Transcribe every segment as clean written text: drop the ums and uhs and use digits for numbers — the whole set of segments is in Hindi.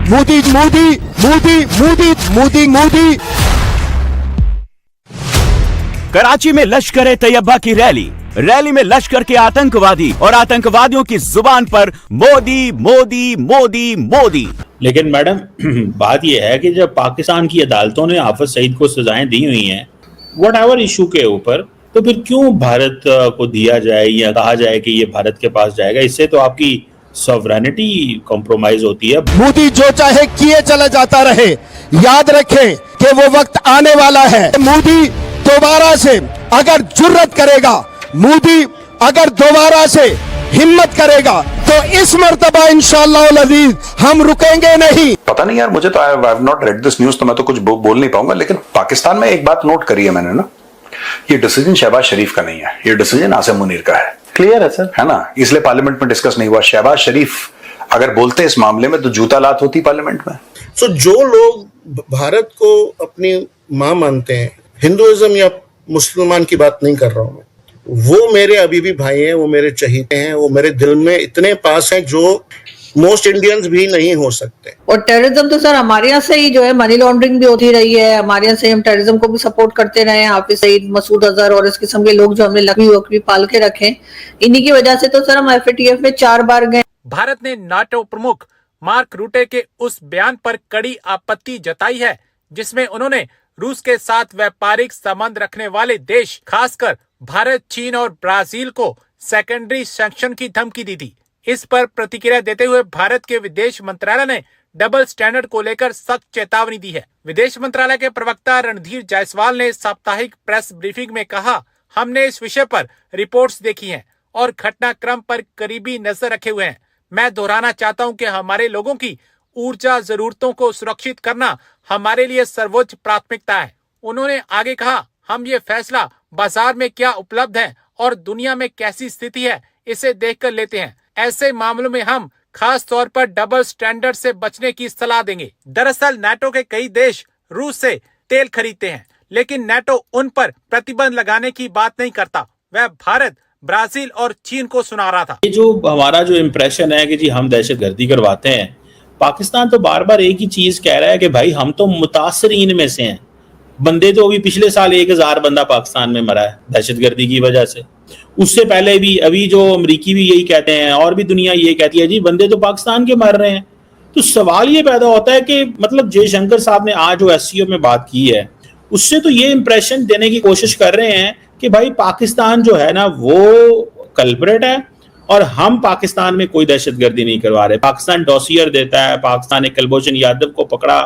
मोदी मोदी मोदी मोदी मोदी मोदी। कराची में लश्कर ए तैयबा की रैली में लश्कर के आतंकवादी और आतंकवादियों की जुबान पर मोदी मोदी मोदी मोदी। लेकिन मैडम बात यह है कि जब पाकिस्तान की अदालतों ने हाफिज सईद को सजाएं दी हुई हैं वट एवर इशू के ऊपर, तो फिर क्यों भारत को दिया जाए या कहा जाए कि ये भारत के पास जाएगा? इससे तो आपकी सॉवरेनिटी कॉम्प्रोमाइज होती है। मोदी जो चाहे किए चला जाता रहे, याद रखें कि वो वक्त आने वाला है। मोदी दोबारा से अगर जुर्रत करेगा, मोदी अगर दोबारा से हिम्मत करेगा तो इस मर्तबा इंशाअल्लाह अज़ीज हम रुकेंगे नहीं। पता नहीं यार, मुझे तो I have not read this news, तो मैं तो कुछ बोल नहीं पाऊंगा। लेकिन पाकिस्तान में एक बात नोट करी है मैंने ना, ये डिसीजन शहबाज शरीफ का नहीं है, ये डिसीजन आसिम मुनीर का है। क्लियर है सर, है ना? इसलिए पार्लियामेंट में डिस्कस नहीं हुआ। शहबाज शरीफ अगर बोलते इस मामले में तो जूता लात होती पार्लियामेंट में। सो जो लोग भारत को अपनी मां मानते हैं, हिंदुइज्म या मुसलमान की बात नहीं कर रहा हूं मैं, वो मेरे अभी भी भाई हैं, वो मेरे चहीते हैं, वो मेरे दिल में इतने पास हैं जो मोस्ट इंडियंस भी नहीं हो सकते। और टेररिज्म तो सर हमारे यहाँ से ही जो है मनी लॉन्ड्रिंग भी होती रही है, हमारे यहाँ से हम टेररिज्म को भी सपोर्ट करते रहे हैं। हाफिज सईद, मसूद अजहर और इस किस्म के लोग जो हमने लकड़ी वकड़ी पाल के रखे, इन्हीं की वजह से तो सर हम FATF में 4 बार गए। भारत ने नाटो प्रमुख मार्क रूटे के उस बयान पर कड़ी आपत्ति जताई है जिसमें उन्होंने रूस के साथ व्यापारिक संबंध रखने वाले देश खासकर भारत, चीन और ब्राजील को सेकेंडरी सैंक्शन की धमकी दी थी। इस पर प्रतिक्रिया देते हुए भारत के विदेश मंत्रालय ने डबल स्टैंडर्ड को लेकर सख्त चेतावनी दी है। विदेश मंत्रालय के प्रवक्ता रणधीर जायसवाल ने साप्ताहिक प्रेस ब्रीफिंग में कहा, हमने इस विषय पर रिपोर्ट्स देखी हैं और घटनाक्रम पर करीबी नजर रखे हुए हैं। मैं दोहराना चाहता हूं कि हमारे लोगों की ऊर्जा जरूरतों को सुरक्षित करना हमारे लिए सर्वोच्च प्राथमिकता है। उन्होंने आगे कहा, हम ये फैसला बाजार में क्या उपलब्ध है और दुनिया में कैसी स्थिति है इसे देखकर लेते हैं। ऐसे मामलों में हम खास तौर पर डबल स्टैंडर्ड से बचने की सलाह देंगे। दरअसल नाटो के कई देश रूस से तेल खरीदते हैं, लेकिन नाटो उन पर प्रतिबंध लगाने की बात नहीं करता। वह भारत, ब्राजील और चीन को सुना रहा था। ये जो हमारा जो इम्प्रेशन है कि जी हम दहशतगर्दी करवाते हैं, पाकिस्तान तो बार बार एक ही चीज कह रहा है कि भाई हम तो मुतासरीन में से हैं। बंदे तो अभी पिछले साल 1000 बंदा पाकिस्तान में मरा है दहशतगर्दी की वजह से। उससे पहले भी अभी जो अमरीकी भी यही कहते हैं और भी दुनिया ये कहती है जी बंदे तो पाकिस्तान के मर रहे हैं। तो सवाल ये पैदा होता है कि मतलब जयशंकर साहब ने आज जो SCO में बात की है उससे तो ये इंप्रेशन देने की कोशिश कर रहे हैं कि भाई पाकिस्तान जो है ना वो कल्प्रेट है और हम पाकिस्तान में कोई दहशतगर्दी नहीं करवा रहे। पाकिस्तान डॉसियर देता है, पाकिस्तान ने कुलभूषण यादव को पकड़ा।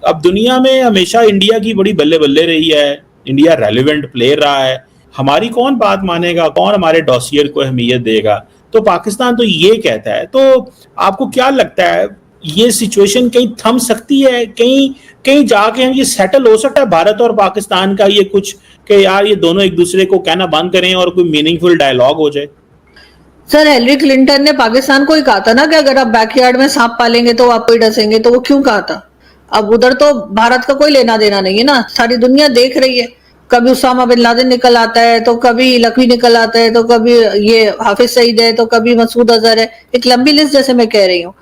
अब दुनिया में हमेशा इंडिया की बड़ी बल्ले बल्ले रही है, इंडिया रेलिवेंट प्लेयर रहा है। हमारी कौन बात मानेगा, कौन हमारे डॉसियर को अहमियत देगा? तो पाकिस्तान तो ये कहता है। तो आपको क्या लगता है ये सिचुएशन कहीं थम सकती है, कहीं जाके हम ये सेटल हो सकता है भारत और पाकिस्तान का ये कुछ कि यार ये दोनों एक दूसरे को कहना बंद करें और कोई मीनिंगफुल डायलॉग हो जाए? सर हिलरी क्लिंटन ने पाकिस्तान को ही कहा था ना कि अगर आप बैकयार्ड में सांप पालेंगे तो आपको ही डसेंगे, तो वो क्यों कहा था? अब उधर तो भारत का कोई लेना देना नहीं है ना, सारी दुनिया देख रही है। कभी उसामा बिन लादेन निकल आता है, तो कभी लखवी निकल आता है, तो कभी ये हाफिज सईद है, तो कभी मसूद अजहर है। एक लंबी लिस्ट जैसे मैं कह रही हूँ।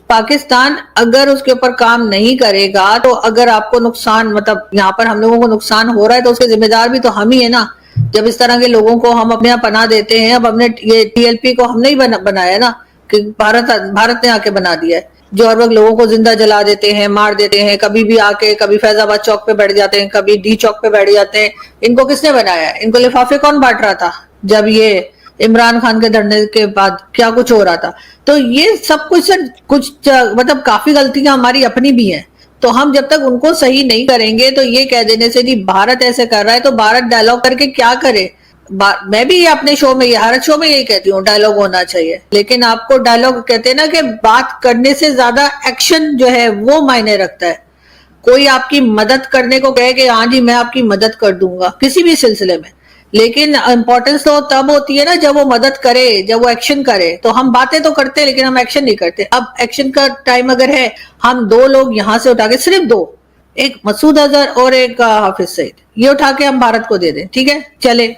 पाकिस्तान अगर उसके ऊपर काम नहीं करेगा तो अगर आपको नुकसान, मतलब यहाँ पर हम लोगों को नुकसान हो रहा है तो उसके जिम्मेदार भी तो हम ही है ना। जब इस तरह के लोगों को हम अपने यहाँ पनाह देते हैं, अब हमने ये TLP को हमने ही बनाया ना, कि भारत ने आके बना दिया है, जो हर वक्त लोगों को जिंदा जला देते हैं, मार देते हैं। कभी भी आके कभी फैजाबाद चौक पे बैठ जाते हैं, कभी D चौक पे बैठ जाते हैं। इनको किसने बनाया है? इनको लिफाफे कौन बांट रहा था जब ये इमरान खान के धरने के बाद क्या कुछ हो रहा था? तो ये सब कुछ मतलब काफी गलतियां हमारी अपनी भी हैं। तो हम जब तक उनको सही नहीं करेंगे तो ये कह देने से जी भारत ऐसे कर रहा है तो भारत डायलॉग करके क्या करे? मैं भी अपने शो में, हर शो में यही कहती हूँ, डायलॉग होना चाहिए। लेकिन आपको डायलॉग कहते हैं ना कि बात करने से ज्यादा एक्शन जो है वो मायने रखता है। कोई आपकी मदद करने को कहे कि हाँ जी मैं आपकी मदद कर दूंगा किसी भी सिलसिले में, लेकिन इंपॉर्टेंस तो तब होती है ना जब वो मदद करे, जब वो एक्शन करे। तो हम बातें तो करते हैं लेकिन हम एक्शन नहीं करते। अब एक्शन का टाइम अगर है, हम 2 लोग यहाँ से उठा के, सिर्फ 2, एक मसूद अजहर और एक हाफिज सईद, ये उठा के हम भारत को दे दें, ठीक है चले,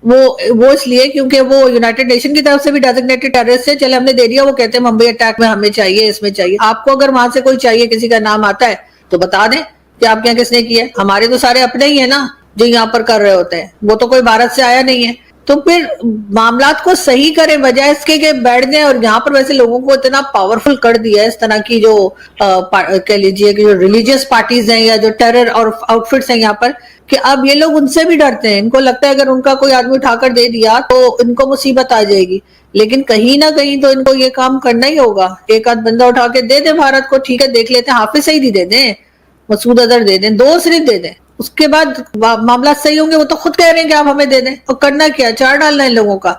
वो इसलिए क्योंकि वो यूनाइटेड नेशन की तरफ से भी डेजिग्नेटेड टेररिस्ट है, चले हमने दे दिया, वो कहते हैं मुंबई अटैक में हमें चाहिए, इसमें चाहिए। आपको अगर वहां से कोई चाहिए, किसी का नाम आता है तो बता दें कि आपके यहाँ किसने किया है। हमारे तो सारे अपने ही है ना जो यहाँ पर कर रहे होते हैं, वो तो कोई भारत से आया नहीं है। तो फिर मामलात को सही करें, बजाय इसके के बैठ जाए। और यहाँ पर वैसे लोगों को इतना पावरफुल कर दिया है इस तरह की जो कह लीजिए कि जो रिलीजियस पार्टीज हैं या जो टेरर और आउटफिट्स हैं यहाँ पर, कि अब ये लोग उनसे भी डरते हैं। इनको लगता है अगर उनका कोई आदमी उठाकर दे दिया तो इनको मुसीबत आ जाएगी। लेकिन कहीं ना कहीं तो इनको ये काम करना ही होगा। एक आध बंदा उठा के दे दे भारत को, ठीक है देख लेते हैं, हाफिज सईदी दे दें, मसूद अजहर दे दें, 2 सिर्फ दे दें, उसके बाद मामला सही होंगे। वो तो खुद कह रहे हैं कि आप हमें दे दें। और करना क्या, चार डालना इन लोगों का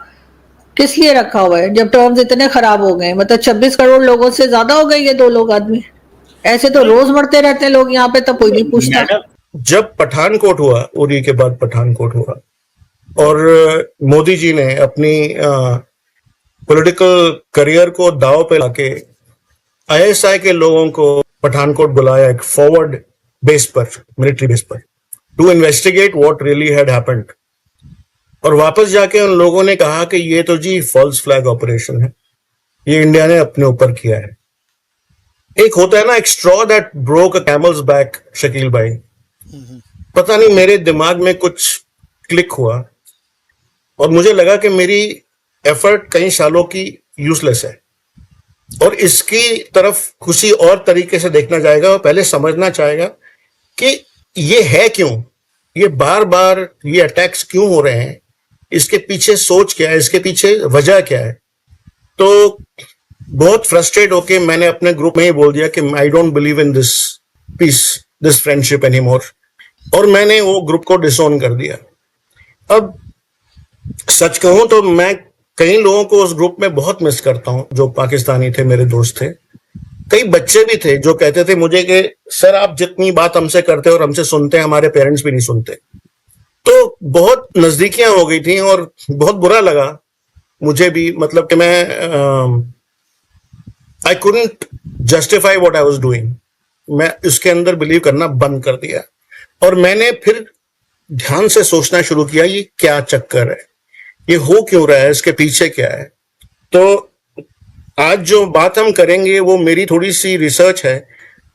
किस लिए रखा हुआ है जब टर्म्स इतने खराब हो गए। मतलब 26 करोड़ लोगों से ज्यादा हो गए ये 2 लोग आदमी। ऐसे तो रोज मरते रहते हैं लोग यहाँ पे, तो कोई नहीं पूछता। जब पठानकोट हुआ, उरी के बाद पठानकोट हुआ, और मोदी जी ने अपनी पॉलिटिकल करियर को दांव पे लाके आईएसआई के लोगों को पठानकोट बुलाया, एक फॉरवर्ड बेस पर, मिलिट्री बेस पर, to investigate what really had happened. और वापस जाके उन लोगों ने कहा कि ये तो जी फॉल्स फ्लैग ऑपरेशन है, ये इंडिया ने अपने ऊपर किया है। एक होता है ना, एक straw that broke a camel's back, Shakeel भाई। पता नहीं मेरे दिमाग में कुछ क्लिक हुआ और मुझे लगा कि मेरी एफर्ट कई सालों की यूजलेस है और इसकी तरफ किसी और तरीके से देखना चाहेगा और पहले समझना चाहेगा कि ये है क्यों, ये बार बार ये अटैक्स क्यों हो रहे हैं, इसके पीछे सोच क्या है, इसके पीछे वजह क्या है। तो बहुत फ्रस्ट्रेट होके मैंने अपने ग्रुप में ही बोल दिया कि I don't believe in this peace, this friendship any more, और मैंने वो ग्रुप को डिसोन कर दिया। अब सच कहूं तो मैं कई लोगों को उस ग्रुप में बहुत मिस करता हूं जो पाकिस्तानी थे, मेरे दोस्त थे। कई बच्चे भी थे जो कहते थे मुझे कि सर आप जितनी बात हमसे करते और हमसे सुनते हैं, हमारे पेरेंट्स भी नहीं सुनते। तो बहुत नजदीकियां हो गई थी और बहुत बुरा लगा मुझे भी, मतलब कि मैं I couldn't justify what I was doing. मैं इसके अंदर बिलीव करना बंद कर दिया और मैंने फिर ध्यान से सोचना शुरू किया, ये क्या चक्कर है, ये हो क्यों रहा है, इसके पीछे क्या है। तो आज जो बात हम करेंगे वो मेरी थोड़ी सी रिसर्च है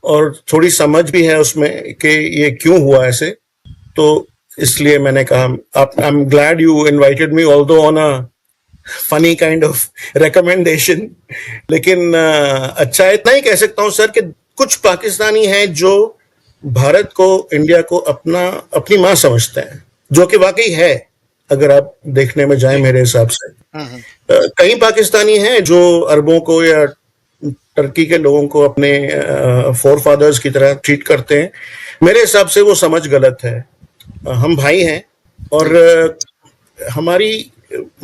और थोड़ी समझ भी है उसमें कि ये क्यों हुआ ऐसे। तो इसलिए मैंने कहा I am glad you invited me, although on a funny kind of recommendation. लेकिन अच्छा इतना ही कह सकता हूँ सर कि कुछ पाकिस्तानी हैं जो भारत को, इंडिया को अपनी माँ समझते हैं, जो कि वाकई है अगर आप देखने में जाएं मेरे हिसाब से। कई पाकिस्तानी हैं जो अरबों को या टर्की के लोगों को अपने फोर फादर्स की तरह ट्रीट करते हैं। मेरे हिसाब से वो समझ गलत है। हम भाई हैं और हमारी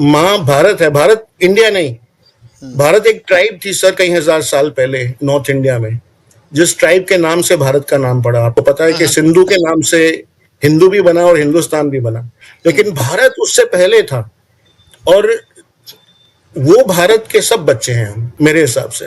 माँ भारत है, भारत इंडिया नहीं। भारत एक ट्राइब थी सर कई हजार साल पहले नॉर्थ इंडिया में, जिस ट्राइब के नाम से भारत का नाम पड़ा। आपको पता है कि सिंधु के नाम से हिंदू भी बना और हिंदुस्तान भी बना, लेकिन भारत उससे पहले था और वो भारत के सब बच्चे हैं मेरे हिसाब से।